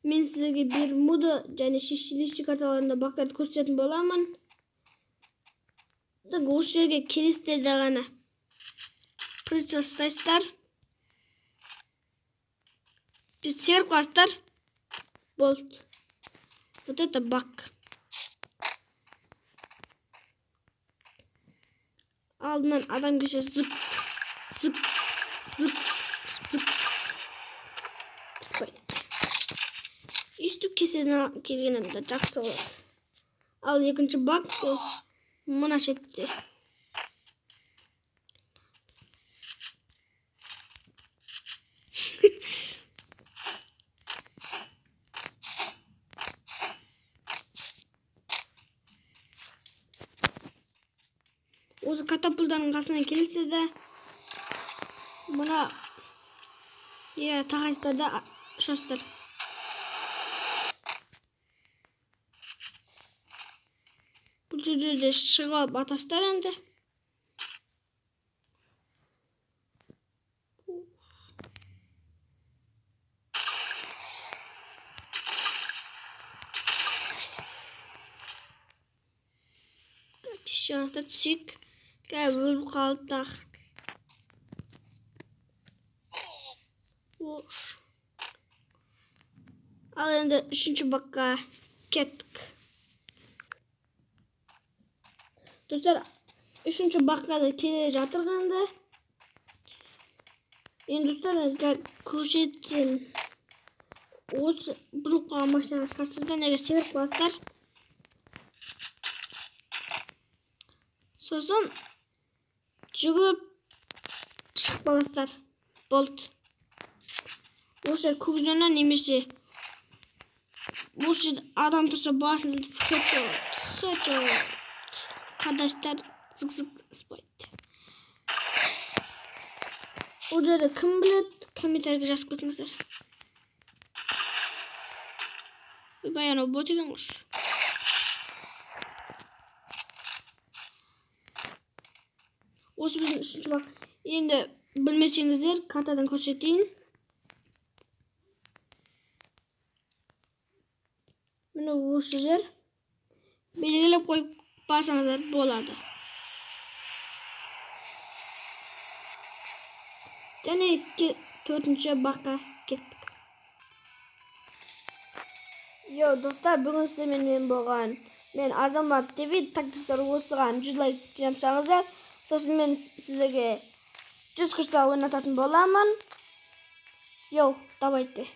Men sizlarga Bermuda және шешіліші карталарында бақтарды көрсететін боламын. Осы жерге келесіздер ғана присостайсыздар. Секіріп қаласыздар. Болды. Вот это бак. Алдынан адам кеше зып. Спайды. Үштік кеседен келген адамда жақсы болады. Ал екінші бак мына шетте. Осы катапултаның қасына келесіздер де мына тағайсыздар да ұшасыздар. Бұл жерде шығып атасыздар енді. Шанақтар түсек. Өліп қалып тағы. Ал енді үшінші бакқа кеттік. Достар, үшінші бакқа да келе жатырғанда. Енді достар, көрсетсем осы бұрылып қалған машинаға шығасыздар, неге секіріп қаласыздар. Сосын жүгіріп шығып қаласыздар. Болды. Осы көк зона немесе осы адам тұрса басын хэдшот. Қардаштар зық спайды. Ол жерде кім біледі? Комментарийге жазып кетіңіздер. Ойбай, анау бот екен ғой. Осы біздің үшінші бак. Енді білмесеңіздер, картадан көрсетейін. Міне осы жер. Белгілеп қойып барсаңыздар болады. Және төртінші бакқа кеттік. Достар, бүгін сіздермен болған. Мен Азамат ТВ. Достар, осыған 100 лайк жамсаңыздар. Сосын мен сіздерге 100 курса ойнататын боламын. Давайте.